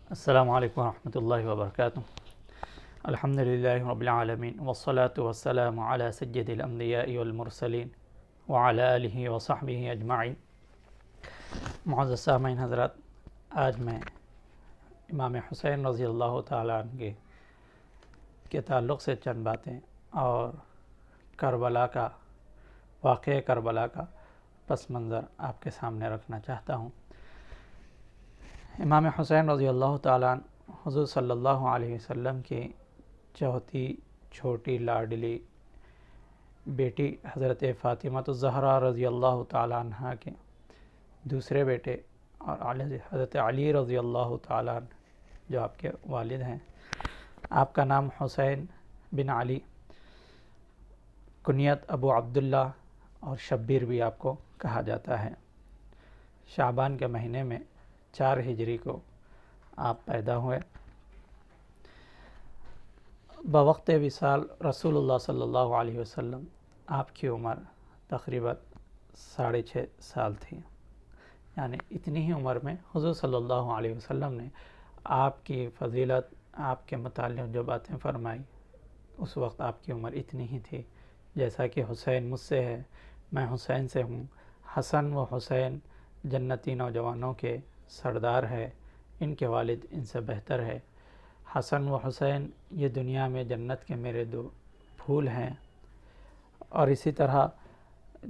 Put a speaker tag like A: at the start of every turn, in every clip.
A: السلام علیکم ورحمۃ اللہ وبرکاتہ۔ الحمد للہ رب العالمین والصلاة والسلام علی سید الانبیاء والمرسلین وعلی آلہ وصحبہ اجمعین۔ معزز سامعین حضرات، آج میں امام حسین رضی اللہ تعالیٰ عنہ کے تعلق سے چند باتیں اور کربلا کا واقعہ کربلا کا پس منظر آپ کے سامنے رکھنا چاہتا ہوں۔ امام حسین رضی اللہ تعالیٰ عنہ حضور صلی اللہ علیہ وسلم کی چوتھی چھوٹی لاڈلی بیٹی حضرت فاطمہ الزہرا رضی اللہ تعالیٰ عنہ کے دوسرے بیٹے اور حضرت علی رضی اللہ تعالیٰ عنہ جو آپ کے والد ہیں۔ آپ کا نام حسین بن علی، کنیت ابو عبداللہ اور شبیر بھی آپ کو کہا جاتا ہے۔ شعبان کے مہینے میں 4 ہجری کو آپ پیدا ہوئے۔ بوقت وصال رسول اللہ صلی اللہ علیہ وسلم آپ کی عمر تقریباً 6.5 سال تھی، یعنی اتنی ہی عمر میں حضور صلی اللہ علیہ وسلم نے آپ کی فضیلت، آپ کے متعلق جو باتیں فرمائی، اس وقت آپ کی عمر اتنی ہی تھی۔ جیسا کہ حسین مجھ سے ہے، میں حسین سے ہوں، حسن و حسین جنتی نوجوانوں کے سردار ہے، ان کے والد ان سے بہتر ہے۔ حسن و حسین یہ دنیا میں جنت کے میرے 2 پھول ہیں، اور اسی طرح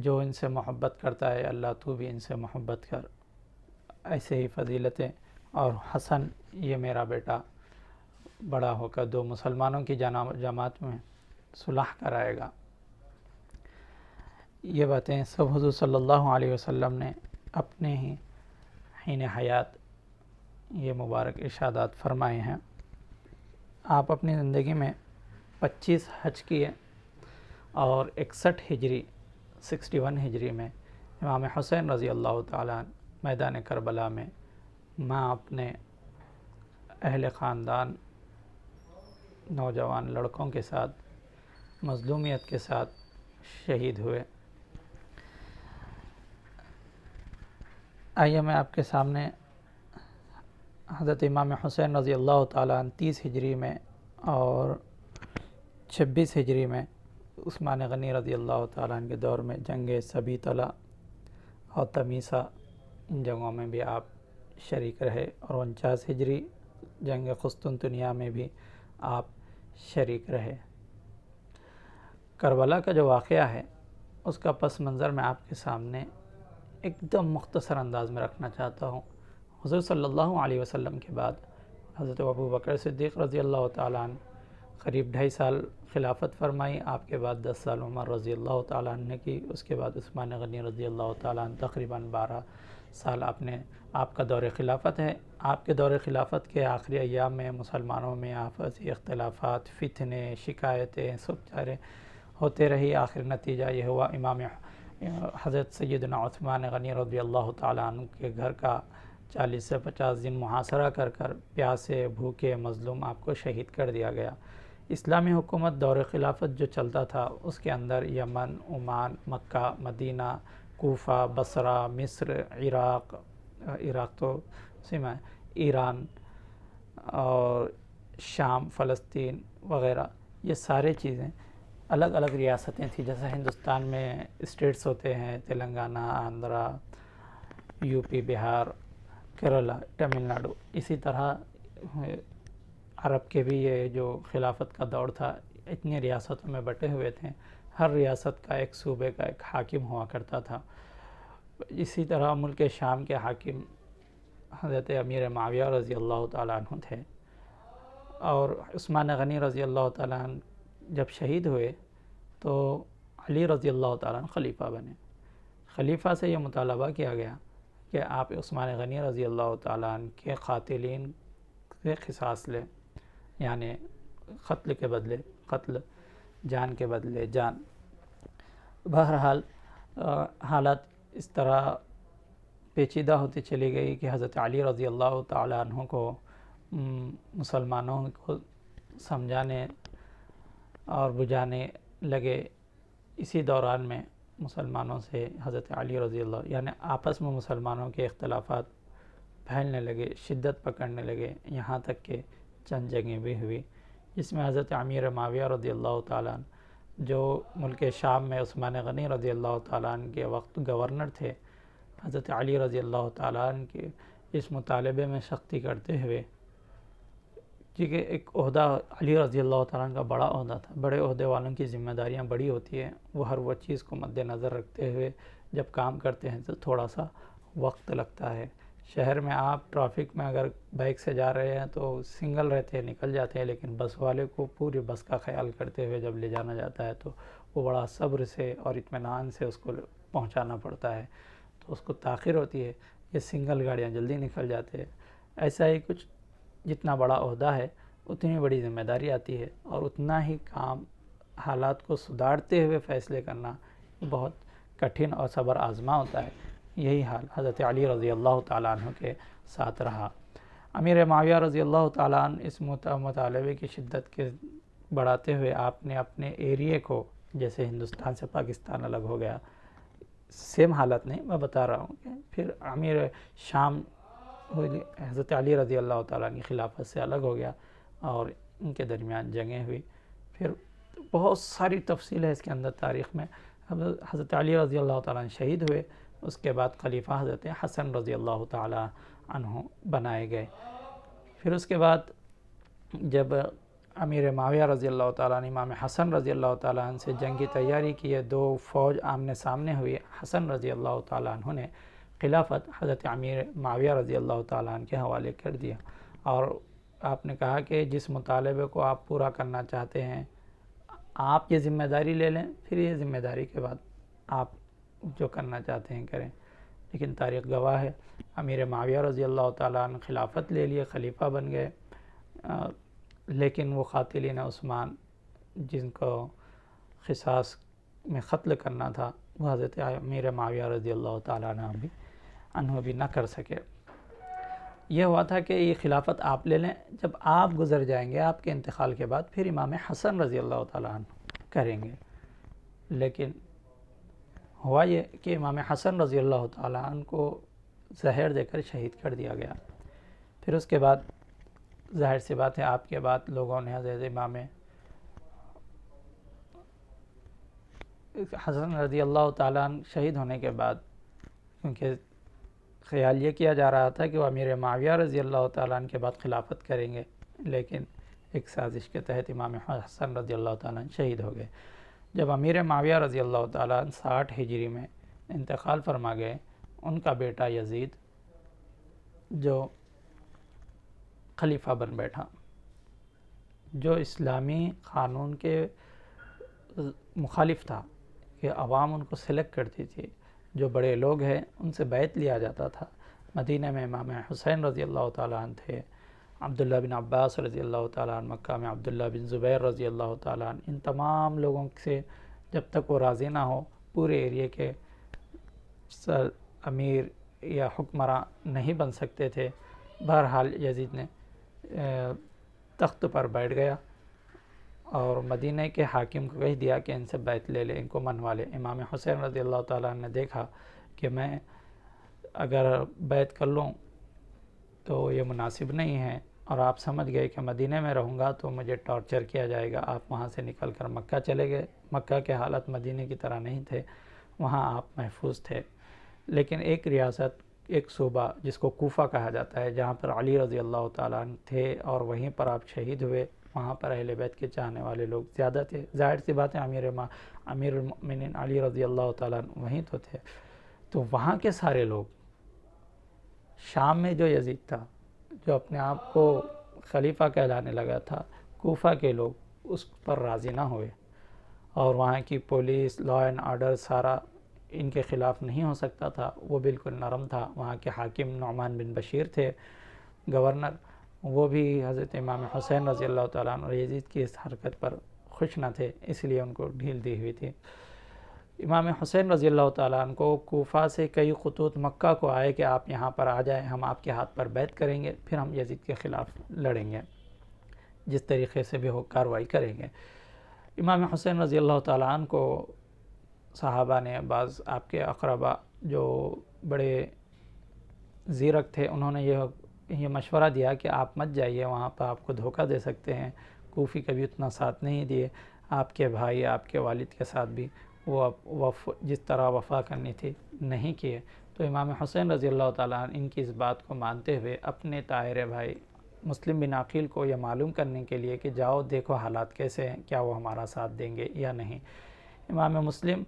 A: جو ان سے محبت کرتا ہے اللہ تو بھی ان سے محبت کر، ایسے ہی فضیلتیں۔ اور حسن یہ میرا بیٹا بڑا ہو کر 2 مسلمانوں کی جماعت میں صلح کرائے گا۔ یہ باتیں سب حضور صلی اللہ علیہ وسلم نے اپنے ہی حین حیات یہ مبارک ارشادات فرمائے ہیں۔ آپ اپنی زندگی میں 25 حج کیے اور 61 ہجری میں امام حسین رضی اللہ تعالیٰ میدان کربلا میں ماں اپنے اہل خاندان نوجوان لڑکوں کے ساتھ مظلومیت کے ساتھ شہید ہوئے۔ آئیے میں آپ کے سامنے حضرت امام حسین رضی اللہ تعالیٰ عنہ 30 ہجری میں اور 26 ہجری میں عثمان غنی رضی اللہ تعالیٰ عنہ کے دور میں جنگ سبی طلح اور تمیسا، ان جنگوں میں بھی آپ شریک رہے، اور 49 ہجری جنگ قسطنطنیہ میں بھی آپ شریک رہے۔ کربلا کا جو واقعہ ہے اس کا پس منظر میں آپ کے سامنے ایک دم مختصر انداز میں رکھنا چاہتا ہوں۔ حضور صلی اللہ علیہ وسلم کے بعد حضرت ابو بکر صدیق رضی اللہ تعالیٰ عنہ قریب 2.5 سال خلافت فرمائی، آپ کے بعد 10 سال عمر رضی اللہ تعالیٰ عنہ نے کی، اس کے بعد عثمان غنی رضی اللہ تعالیٰ عنہ تقریباً 12 سال آپ کا دور خلافت ہے۔ آپ کے دور خلافت کے آخری ایام میں مسلمانوں میں آپسی اختلافات، فتنے، شکایتیں سب چارے ہوتے رہی۔ آخر نتیجہ یہ ہوا امام حضرت سیدنا عثمان غنی رضی اللہ تعالیٰ عنہ کے گھر کا 40 سے 50 دن محاصرہ کر پیاسے بھوکے مظلوم آپ کو شہید کر دیا گیا۔ اسلامی حکومت دور خلافت جو چلتا تھا اس کے اندر یمن، عمان، مکہ، مدینہ، کوفہ، بصرہ، مصر، عراق تو سمع ایران اور شام، فلسطین وغیرہ، یہ سارے چیزیں الگ الگ ریاستیں تھیں۔ جیسے ہندوستان میں اسٹیٹس ہوتے ہیں، تلنگانہ، آندھرا، یو پی، بہار، کیرلا، تمل ناڈو، اسی طرح عرب کے بھی یہ جو خلافت کا دور تھا اتنی ریاستوں میں بٹے ہوئے تھے، ہر ریاست کا ایک صوبے کا ایک حاکم ہوا کرتا تھا۔ اسی طرح ملک شام کے حاکم حضرت امیر معاویہ رضی اللہ تعالیٰ عنہ تھے، اور عثمان غنی رضی اللہ تعالیٰ عنہ جب شہید ہوئے تو علی رضی اللہ تعالیٰ عنہ خلیفہ بنے۔ خلیفہ سے یہ مطالبہ کیا گیا کہ آپ عثمان غنی رضی اللہ تعالیٰ عنہ کے قاتلین سے قصاص لیں، یعنی قتل کے بدلے قتل، جان کے بدلے جان۔ بہرحال حالات اس طرح پیچیدہ ہوتی چلی گئی کہ حضرت علی رضی اللہ تعالیٰ عنہ کو مسلمانوں کو سمجھانے اور بجھانے لگے۔ اسی دوران میں مسلمانوں سے حضرت علی رضی اللہ، یعنی آپس میں مسلمانوں کے اختلافات پھیلنے لگے، شدت پکڑنے لگے، یہاں تک کہ چند جنگیں بھی ہوئی جس میں حضرت امیر معاویہ رضی اللہ تعالیٰ عنہ جو ملک شام میں عثمان غنی رضی اللہ تعالیٰ عنہ کے وقت گورنر تھے، حضرت علی رضی اللہ تعالیٰ عنہ کے اس مطالبے میں سختی کرتے ہوئے، کیونکہ ایک عہدہ علی رضی اللہ تعالیٰ عنہ کا بڑا عہدہ تھا، بڑے عہدے والوں کی ذمہ داریاں بڑی ہوتی ہیں، وہ ہر وہ چیز کو مد نظر رکھتے ہوئے جب کام کرتے ہیں تو تھوڑا سا وقت لگتا ہے۔ شہر میں آپ ٹریفک میں اگر بائک سے جا رہے ہیں تو سنگل رہتے ہیں، نکل جاتے ہیں، لیکن بس والے کو پوری بس کا خیال کرتے ہوئے جب لے جانا جاتا ہے تو وہ بڑا صبر سے اور اطمینان سے اس کو پہنچانا پڑتا ہے، تو اس کو تاخیر ہوتی ہے۔ یہ سنگل گاڑیاں جلدی نکل جاتے ہیں۔ ایسا ہی کچھ جتنا بڑا عہدہ ہے اتنی بڑی ذمہ داری آتی ہے، اور اتنا ہی کام حالات کو سدھارتے ہوئے فیصلے کرنا بہت کٹھن اور صبر آزما ہوتا ہے۔ یہی حال حضرت علی رضی اللہ تعالیٰ عنہ کے ساتھ رہا۔ امیر معاویہ رضی اللہ تعالیٰ عنہ اس مطالبے کی شدت کے بڑھاتے ہوئے آپ نے اپنے ایریے کو، جیسے ہندوستان سے پاکستان الگ ہو گیا، سیم حالت نہیں میں بتا رہا ہوں، کہ پھر امیر شام حضرت علی رضی اللہ تعالیٰ عنہ کی خلافت سے الگ ہو گیا اور ان کے درمیان جنگیں ہوئی۔ پھر بہت ساری تفصیل ہے اس کے اندر تاریخ میں۔ حضرت علی رضی اللہ تعالیٰ عنہ شہید ہوئے، اس کے بعد خلیفہ حضرت حسن رضی اللہ تعالیٰ عنہ بنائے گئے۔ پھر اس کے بعد جب امیر معاویہ رضی اللہ تعالیٰ عنہ امام حسن رضی اللہ تعالیٰ عنہ سے جنگ کی تیاری کی ہے، دو فوج آمنے سامنے ہوئی، حسن رضی اللہ تعالیٰ عنہ نے خلافت حضرت امیر معاویہ رضی اللہ تعالیٰ عنہ کے حوالے کر دیا، اور آپ نے کہا کہ جس مطالبے کو آپ پورا کرنا چاہتے ہیں آپ یہ ذمہ داری لے لیں، پھر یہ ذمہ داری کے بعد آپ جو کرنا چاہتے ہیں کریں۔ لیکن تاریخ گواہ ہے، امیر معاویہ رضی اللہ تعالیٰ عنہ خلافت لے لیے، خلیفہ بن گئے، لیکن وہ قاتلین عثمان جن کو قصاص میں قتل کرنا تھا وہ حضرت امیر معاویہ رضی اللہ تعالیٰ عنہ بھی نہ کر سکے۔ یہ ہوا تھا کہ یہ خلافت آپ لے لیں، جب آپ گزر جائیں گے آپ کے انتقال کے بعد پھر امام حسن رضی اللہ تعالیٰ عنہ کریں گے۔ لیکن ہوا یہ کہ امام حسن رضی اللہ تعالیٰ عنہ کو زہر دے کر شہید کر دیا گیا۔ پھر اس کے بعد ظاہر سی بات ہے آپ کے بعد لوگوں نے حضرت امام حسن رضی اللہ تعالیٰ عنہ شہید ہونے کے بعد، کیونکہ خیال یہ کیا جا رہا تھا کہ وہ امیر معاویہ رضی اللہ تعالیٰ عنہ کے بعد خلافت کریں گے، لیکن ایک سازش کے تحت امام حسن رضی اللہ تعالیٰ عنہ شہید ہو گئے۔ جب امیر معاویہ رضی اللہ تعالیٰ عنہ 60 ہجری میں انتقال فرما گئے، ان کا بیٹا یزید جو خلیفہ بن بیٹھا، جو اسلامی قانون کے مخالف تھا کہ عوام ان کو سلیکٹ کرتی تھی، جو بڑے لوگ ہیں ان سے بیعت لیا جاتا تھا۔ مدینہ میں امام حسین رضی اللہ تعالیٰ عنہ تھے، عبداللہ بن عباس رضی اللہ تعالیٰ عنہ، مکہ میں عبداللہ بن زبیر رضی اللہ تعالیٰ عنہ، ان تمام لوگوں سے جب تک وہ راضی نہ ہو پورے ایریے کے امیر یا حکمراں نہیں بن سکتے تھے۔ بہرحال یزید نے تخت پر بیٹھ گیا اور مدینہ کے حاکم کو کہہ دیا کہ ان سے بیعت لے لے، ان کو منوا لے۔ امام حسین رضی اللہ تعالیٰ عنہ نے دیکھا کہ میں اگر بیعت کر لوں تو یہ مناسب نہیں ہے، اور آپ سمجھ گئے کہ مدینہ میں رہوں گا تو مجھے ٹارچر کیا جائے گا، آپ وہاں سے نکل کر مکہ چلے گئے۔ مکہ کے حالات مدینہ کی طرح نہیں تھے، وہاں آپ محفوظ تھے، لیکن ایک ریاست، ایک صوبہ جس کو کوفہ کہا جاتا ہے، جہاں پر علی رضی اللہ تعالیٰ عنہ تھے اور وہیں پر آپ شہید ہوئے، وہاں پر اہل بیت کے چاہنے والے لوگ زیادہ تھے۔ ظاہر سی بات ہے امیر المؤمنین علی رضی اللہ تعالیٰ عنہ وہیں تو تھے، تو وہاں کے سارے لوگ، شام میں جو یزید تھا جو اپنے آپ کو خلیفہ کہلانے لگا تھا، کوفہ کے لوگ اس پر راضی نہ ہوئے، اور وہاں کی پولیس، لا اینڈ آرڈر سارا ان کے خلاف نہیں ہو سکتا تھا، وہ بالکل نرم تھا۔ وہاں کے حاکم نعمان بن بشیر تھے گورنر، وہ بھی حضرت امام حسین رضی اللہ تعالیٰ عنہ اور یزید کی اس حرکت پر خوش نہ تھے، اس لیے ان کو ڈھیل دی ہوئی تھی۔ امام حسین رضی اللہ تعالیٰ عنہ کو کوفہ سے کئی خطوط مکہ کو آئے کہ آپ یہاں پر آ جائیں، ہم آپ کے ہاتھ پر بیعت کریں گے، پھر ہم یزید کے خلاف لڑیں گے، جس طریقے سے بھی ہو کارروائی کریں گے۔ امام حسین رضی اللہ تعالیٰ عنہ کو صحابہ نے، بعض آپ کے اقربا جو بڑے زیرک تھے، انہوں نے یہ مشورہ دیا کہ آپ مت جائیے وہاں پہ، آپ کو دھوکہ دے سکتے ہیں۔ کوفی کبھی اتنا ساتھ نہیں دیے، آپ کے بھائی آپ کے والد کے ساتھ بھی وہ جس طرح وفا کرنی تھی نہیں کیے۔ تو امام حسین رضی اللہ تعالیٰ عنہ ان کی اس بات کو مانتے ہوئے اپنے طاہر بھائی مسلم بن عقیل کو یہ معلوم کرنے کے لیے کہ جاؤ دیکھو حالات کیسے ہیں، کیا وہ ہمارا ساتھ دیں گے یا نہیں، امام مسلم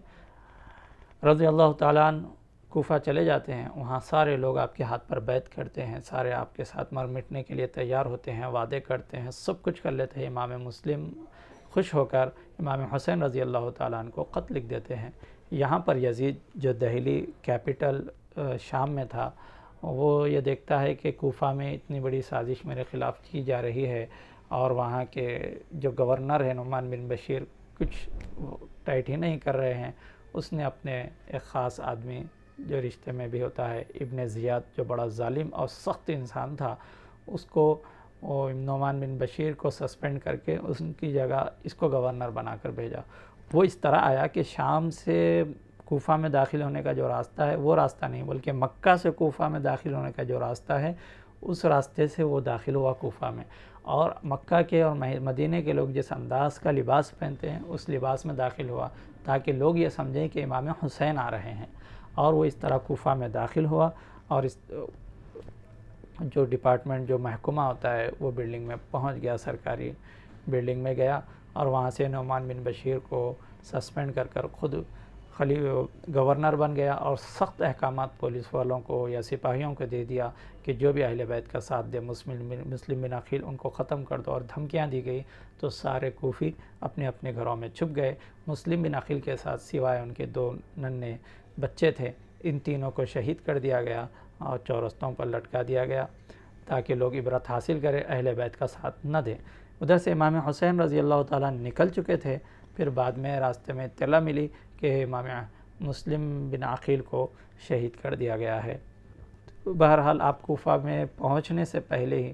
A: رضی اللہ تعالیٰ عنہ کوفہ چلے جاتے ہیں۔ وہاں سارے لوگ آپ کے ہاتھ پر بیعت کرتے ہیں، سارے آپ کے ساتھ مر مٹنے کے لیے تیار ہوتے ہیں، وعدے کرتے ہیں، سب کچھ کر لیتے ہیں۔ امام مسلم خوش ہو کر امام حسین رضی اللہ تعالیٰ عنہ کو خط لکھ دیتے ہیں۔ یہاں پر یزید جو دہلی کیپٹل شام میں تھا، وہ یہ دیکھتا ہے کہ کوفہ میں اتنی بڑی سازش میرے خلاف کی جا رہی ہے، اور وہاں کے جو گورنر ہیں نعمان بن بشیر کچھ ٹائٹ ہی نہیں کر رہے ہیں۔ اس نے اپنے ایک خاص آدمی جو رشتے میں بھی ہوتا ہے ابن زیاد، جو بڑا ظالم اور سخت انسان تھا، اس کو نعمان بن بشیر کو سسپینڈ کر کے اس کی جگہ اس کو گورنر بنا کر بھیجا۔ وہ اس طرح آیا کہ شام سے کوفہ میں داخل ہونے کا جو راستہ ہے وہ راستہ نہیں، بلکہ مکہ سے کوفہ میں داخل ہونے کا جو راستہ ہے اس راستے سے وہ داخل ہوا کوفہ میں۔ اور مکہ کے اور مدینہ کے لوگ جس انداز کا لباس پہنتے ہیں اس لباس میں داخل ہوا، تاکہ لوگ یہ سمجھیں کہ امام حسین آ رہے ہیں۔ اور وہ اس طرح کوفہ میں داخل ہوا، اور اس جو ڈپارٹمنٹ جو محکمہ ہوتا ہے وہ بلڈنگ میں پہنچ گیا، سرکاری بلڈنگ میں گیا، اور وہاں سے نعمان بن بشیر کو سسپینڈ کر خود گورنر بن گیا، اور سخت احکامات پولیس والوں کو یا سپاہیوں کو دے دیا کہ جو بھی اہل بیت کا ساتھ دے مسلم بن عقیل ان کو ختم کر دو، اور دھمکیاں دی گئی۔ تو سارے کوفی اپنے اپنے گھروں میں چھپ گئے۔ مسلم بن عقیل کے ساتھ سوائے ان کے 2 ننھے بچے تھے، ان تینوں کو شہید کر دیا گیا اور چورستوں پر لٹکا دیا گیا، تاکہ لوگ عبرت حاصل کریں، اہل بیت کا ساتھ نہ دیں۔ ادھر سے امام حسین رضی اللہ تعالیٰ نکل چکے تھے، پھر بعد میں راستے میں اطلاع ملی کہ امام مسلم بن عقیل کو شہید کر دیا گیا ہے۔ بہرحال آپ کوفہ میں پہنچنے سے پہلے ہی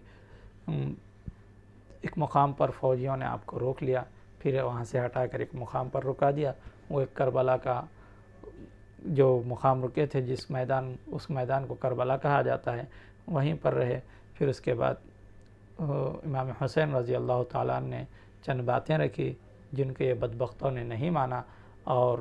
A: ایک مقام پر فوجیوں نے آپ کو روک لیا، پھر وہاں سے ہٹا کر ایک مقام پر رکا دیا۔ وہ ایک کربلا کا جو مقام رکے تھے اس میدان کو کربلا کہا جاتا ہے، وہیں پر رہے۔ پھر اس کے بعد امام حسین رضی اللہ تعالیٰ نے چند باتیں رکھی جن کے یہ بدبختوں نے نہیں مانا، اور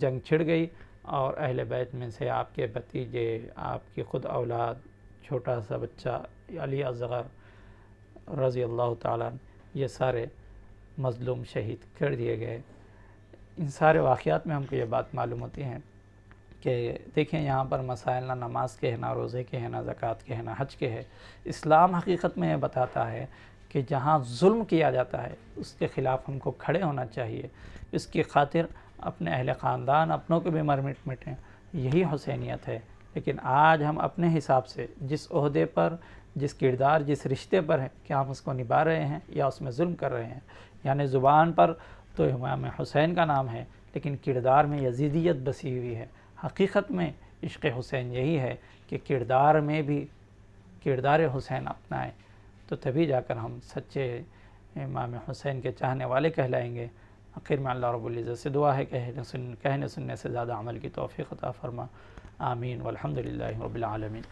A: جنگ چھڑ گئی، اور اہل بیت میں سے آپ کے بھتیجے، آپ کی خود اولاد، چھوٹا سا بچہ علی اصغر رضی اللہ تعالیٰ یہ سارے مظلوم شہید کر دیے گئے۔ ان سارے واقعات میں ہم کو یہ بات معلوم ہوتی ہے کہ دیکھیں یہاں پر مسائل نہ نماز کے ہیں، نہ روزے کے ہیں، نہ زکوٰۃ کے ہیں، نہ حج کے ہیں۔ اسلام حقیقت میں یہ بتاتا ہے کہ جہاں ظلم کیا جاتا ہے اس کے خلاف ہم کو کھڑے ہونا چاہیے، اس کی خاطر اپنے اہل خاندان اپنوں کو بھی مر مٹیں، یہی حسینیت ہے۔ لیکن آج ہم اپنے حساب سے جس عہدے پر، جس کردار، جس رشتے پر ہیں، کیا ہم اس کو نبھا رہے ہیں یا اس میں ظلم کر رہے ہیں؟ یعنی زبان پر تو امام حسین کا نام ہے، لیکن کردار میں یزیدیت بسی ہوئی ہے۔ حقیقت میں عشق حسین یہی ہے کہ کردار میں بھی کردار حسین اپنائیں، تو تبھی جا کر ہم سچے امام حسین کے چاہنے والے کہلائیں گے۔ آخر میں اللہ رب العزت سے دعا ہے کہ کہنے سننے سے زیادہ عمل کی توفیق عطا فرما، آمین، والحمدللہ رب العالمین۔